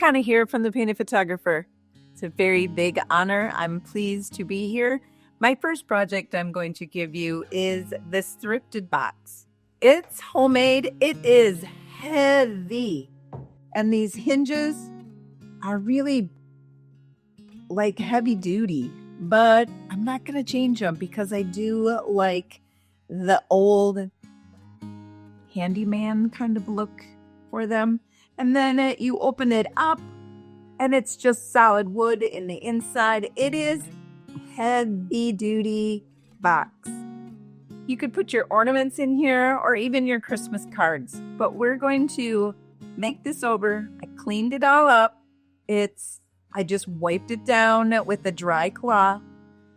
Connie here from The Painted Photographer. It's a very big honor. I'm pleased to be here. My first project I'm going to give you is this thrifted box. It's homemade. It is heavy. And these hinges are really like heavy duty, but I'm not going to change them because I do like the old handyman kind of look for them. And then you open it up and it's just solid wood in the inside. It is heavy duty box. You could put your ornaments in here or even your Christmas cards, but we're going to make this over. I cleaned it all up. I just wiped it down with a dry cloth.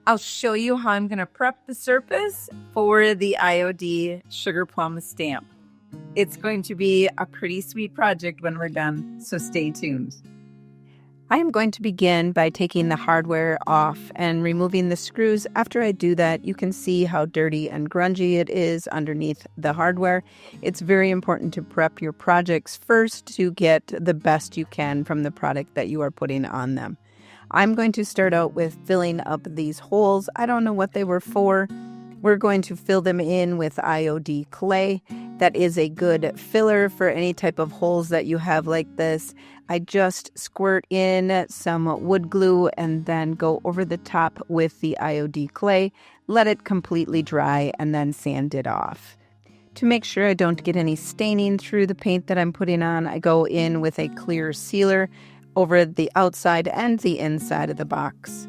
I'll show you how I'm going to prep the surface for the IOD Sugar Plum Stamp. It's going to be a pretty sweet project when we're done, so stay tuned. I am going to begin by taking the hardware off and removing the screws. After I do that, you can see how dirty and grungy it is underneath the hardware. It's very important to prep your projects first to get the best you can from the product that you are putting on them. I'm going to start out with filling up these holes. I don't know what they were for. We're going to fill them in with IOD clay. That is a good filler for any type of holes that you have like this. I just squirt in some wood glue and then go over the top with the IOD clay, let it completely dry, and then sand it off. To make sure I don't get any staining through the paint that I'm putting on, I go in with a clear sealer over the outside and the inside of the box.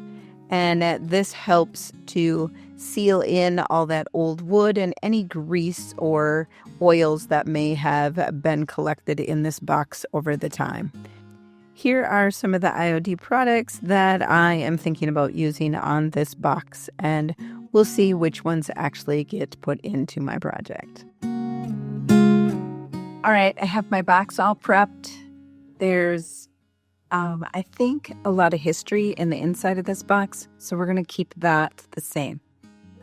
And this helps to seal in all that old wood and any grease or oils that may have been collected in this box over the time. Here are some of the IOD products that I am thinking about using on this box, and we'll see which ones actually get put into my project. All right, I have my box all prepped. There's I think a lot of history in the inside of this box, so we're going to keep that the same.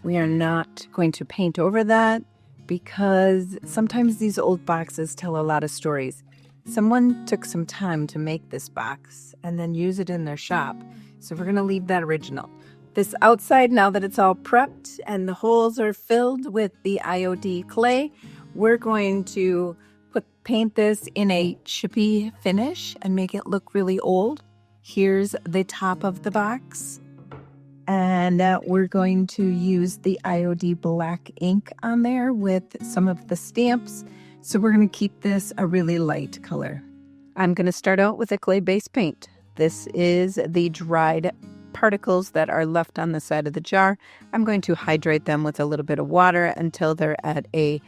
We are not going to paint over that because sometimes these old boxes tell a lot of stories. Someone took some time to make this box and then use it in their shop, so we're going to leave that original. This outside, now that it's all prepped and the holes are filled with the IOD clay, we're going to paint this in a chippy finish and make it look really old. Here's the top of the box. And we're going to use the IOD Black ink on there with some of the stamps. So we're going to keep this a really light color. I'm going to start out with a clay-based paint. This is the dried particles that are left on the side of the jar. I'm going to hydrate them with a little bit of water until they're at a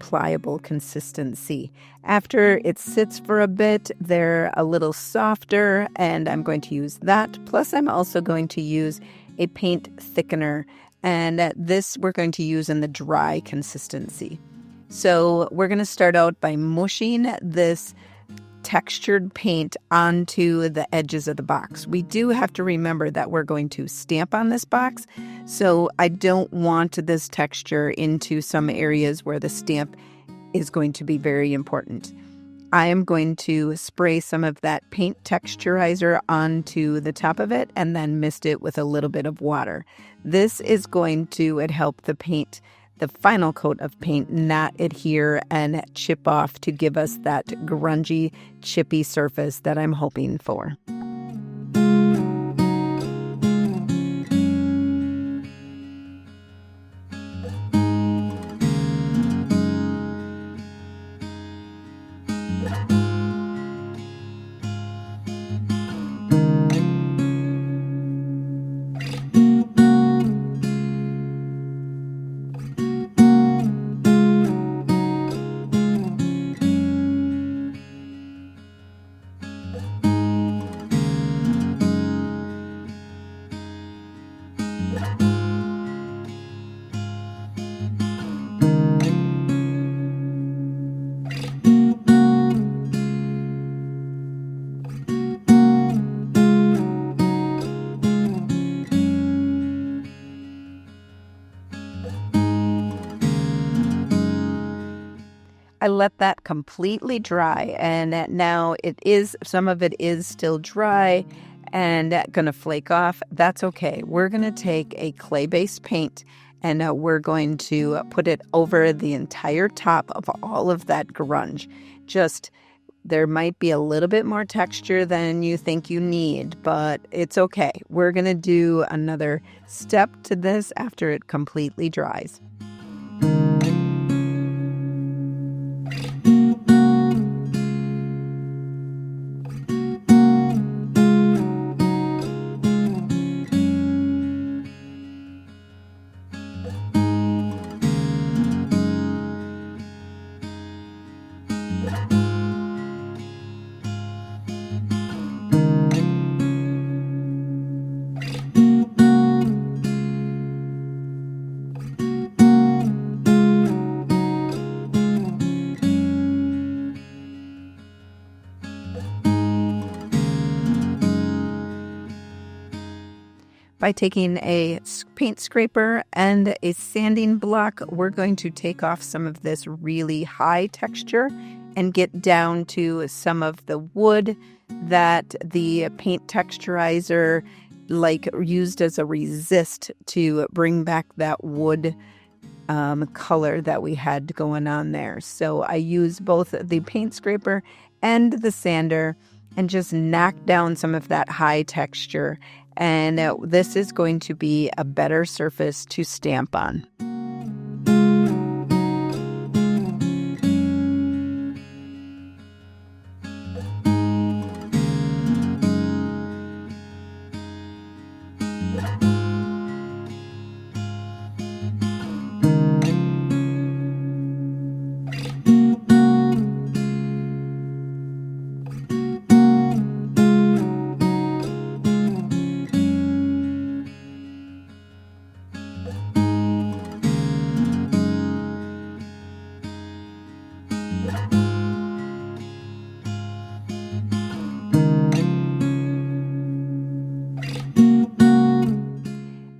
pliable consistency. After it sits for a bit, they're a little softer, and I'm going to use that. Plus, I'm also going to use a paint thickener, and this we're going to use in the dry consistency. So we're going to start out by mushing this textured paint onto the edges of the box. We do have to remember that we're going to stamp on this box, so I don't want this texture into some areas where the stamp is going to be very important. I am going to spray some of that paint texturizer onto the top of it and then mist it with a little bit of water. This is going to help the paint, the final coat of paint, not adhere and chip off to give us that grungy, chippy surface that I'm hoping for. I let that completely dry, and now some of it is still dry and gonna flake off. That's okay. We're gonna take a clay-based paint and we're going to put it over the entire top of all of that grunge. Just there might be a little bit more texture than you think you need, but it's okay. We're gonna do another step to this after it completely dries. By taking a paint scraper and a sanding block, we're going to take off some of this really high texture and get down to some of the wood that the paint texturizer used as a resist to bring back that wood color that we had going on there. So I use both the paint scraper and the sander and just knock down some of that high texture. And this is going to be a better surface to stamp on.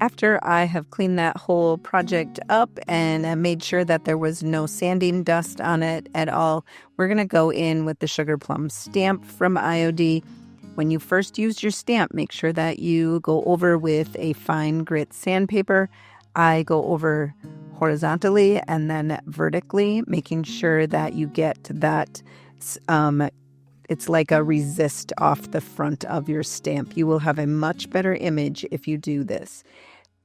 After I have cleaned that whole project up and made sure that there was no sanding dust on it at all, we're going to go in with the Sugar Plum Stamp from IOD. When you first use your stamp, make sure that you go over with a fine grit sandpaper. I go over horizontally and then vertically, making sure that you get that it's like a resist off the front of your stamp. You will have a much better image if you do this.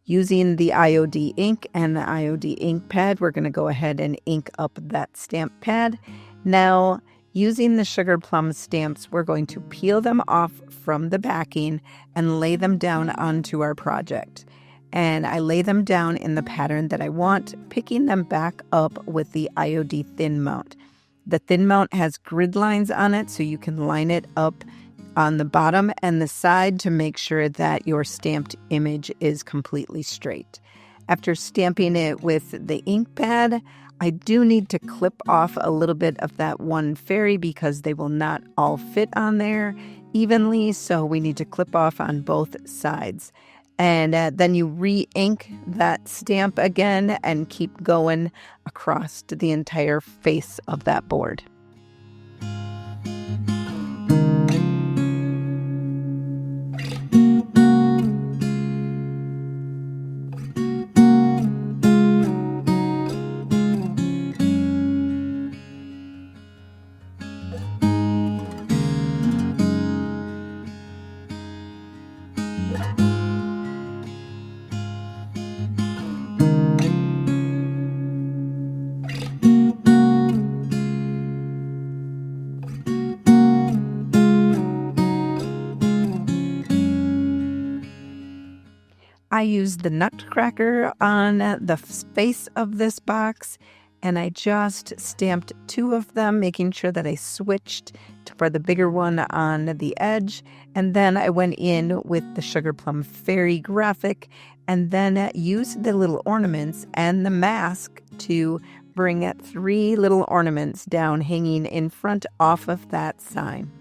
Using the IOD ink and the IOD ink pad, we're going to go ahead and ink up that stamp pad. Now, using the Sugar Plum stamps, we're going to peel them off from the backing and lay them down onto our project. And I lay them down in the pattern that I want, picking them back up with the IOD Thin Mount. The Thin Mount has grid lines on it, so you can line it up on the bottom and the side to make sure that your stamped image is completely straight. After stamping it with the ink pad, I do need to clip off a little bit of that one fairy because they will not all fit on there evenly, so we need to clip off on both sides. And then you re-ink that stamp again and keep going across the entire face of that board. I used the nutcracker on the face of this box, and I just stamped 2 of them, making sure that I switched for the bigger one on the edge. And then I went in with the Sugar Plum Fairy graphic and then used the little ornaments and the mask to bring 3 little ornaments down hanging in front off of that sign.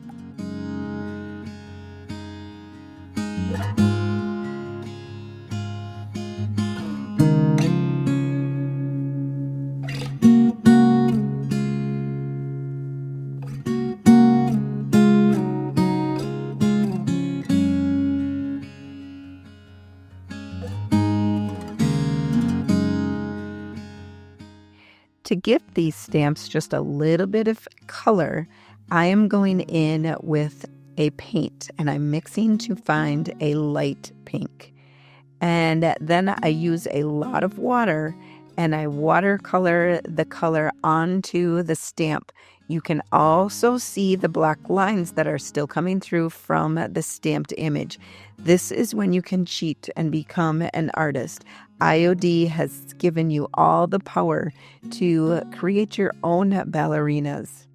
to give these stamps just a little bit of color, I am going in with a paint, and I'm mixing to find a light pink. And then I use a lot of water, and I watercolor the color onto the stamp. You can also see the black lines that are still coming through from the stamped image. This is when you can cheat and become an artist. IOD has given you all the power to create your own ballerinas.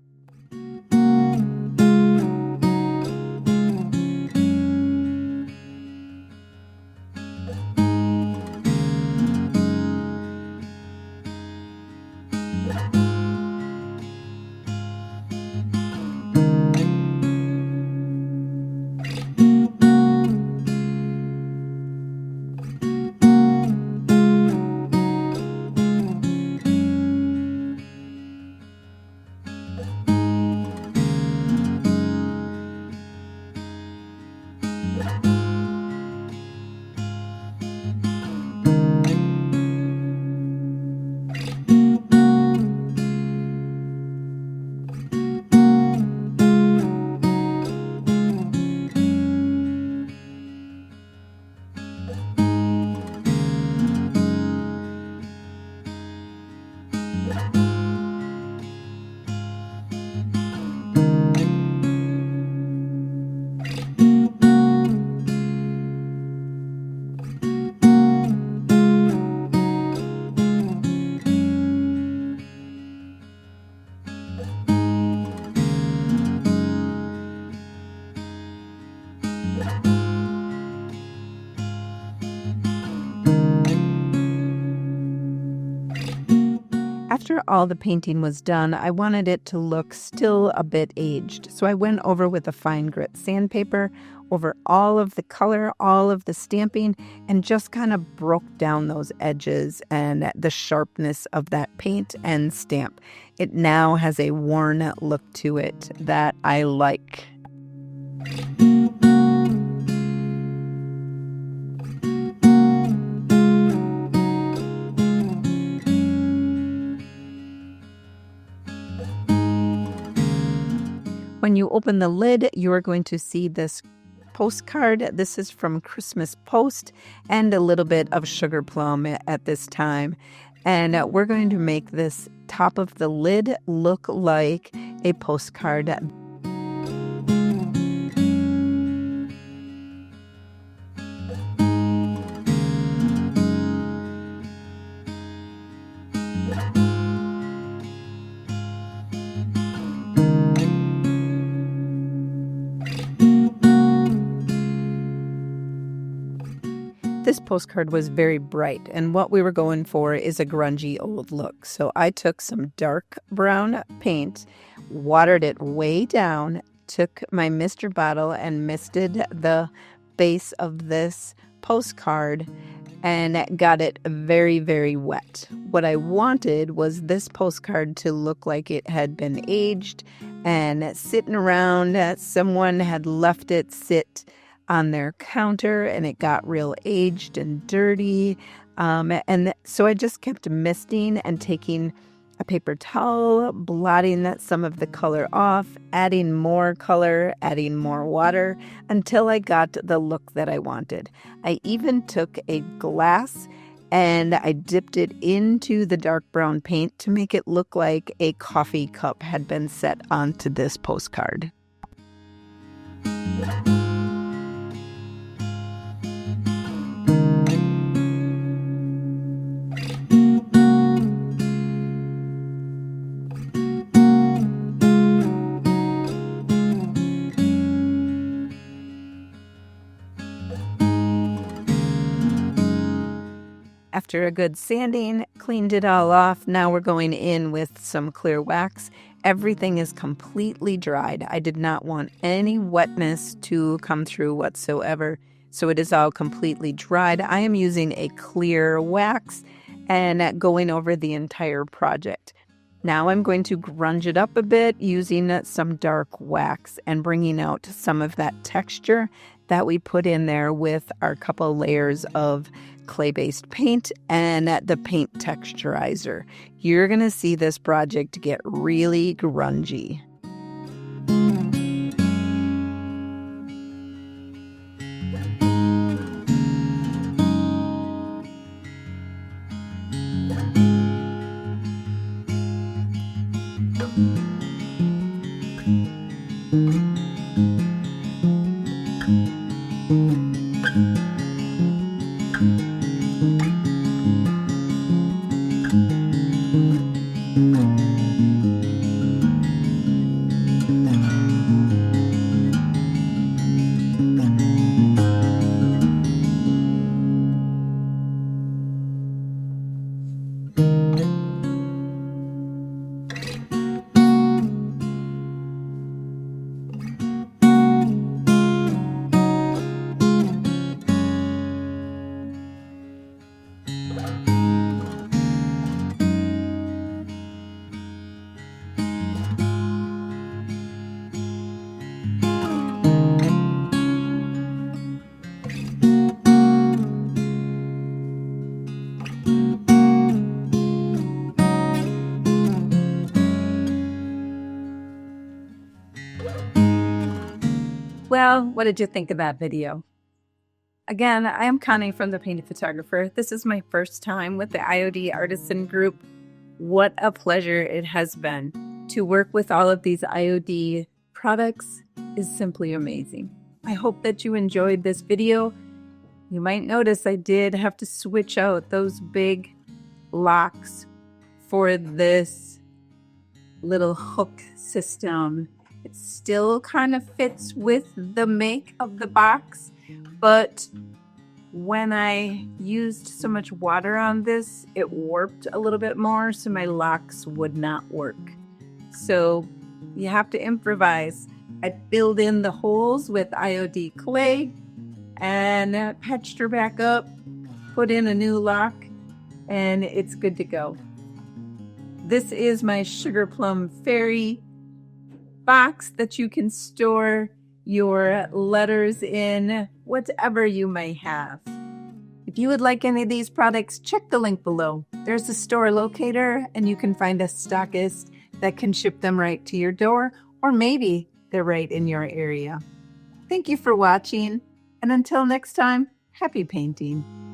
After all the painting was done, I wanted it to look still a bit aged. So I went over with a fine grit sandpaper over all of the color, all of the stamping, and just kind of broke down those edges and the sharpness of that paint and stamp. It now has a worn look to it that I like. When you open the lid, you are going to see this postcard. This is from Christmas Post and a little bit of Sugar Plum at this time. And we're going to make this top of the lid look like a postcard. This postcard was very bright, and what we were going for is a grungy old look. So I took some dark brown paint, watered it way down, took my mister bottle and misted the base of this postcard and got it very, very wet. What I wanted was this postcard to look like it had been aged and sitting around. Someone had left it sit on their counter and it got real aged and dirty. So I just kept misting and taking a paper towel, blotting some of the color off, adding more color, adding more water until I got the look that I wanted. I even took a glass and I dipped it into the dark brown paint to make it look like a coffee cup had been set onto this postcard. After a good sanding, cleaned it all off. Now we're going in with some clear wax. Everything is completely dried. I did not want any wetness to come through whatsoever. So it is all completely dried. I am using a clear wax and going over the entire project. Now I'm going to grunge it up a bit using some dark wax and bringing out some of that texture that we put in there with our couple layers of clay-based paint and the paint texturizer. You're going to see this project get really grungy. Well, what did you think of that video? Again, I am Connie from The Painted Photographer. This is my first time with the IOD Artisan Group. What a pleasure it has been. To work with all of these IOD products is simply amazing. I hope that you enjoyed this video. You might notice I did have to switch out those big locks for this little hook system. It still kind of fits with the make of the box, but when I used so much water on this, it warped a little bit more, so my locks would not work. So you have to improvise. I filled in the holes with IOD clay and patched her back up, put in a new lock, and it's good to go. This is my Sugar Plum Fairy box that you can store your letters in, whatever you may have. If you would like any of these products, check the link below. There's a store locator, and you can find a stockist that can ship them right to your door, or maybe they're right in your area. Thank you for watching, and until next time, happy painting.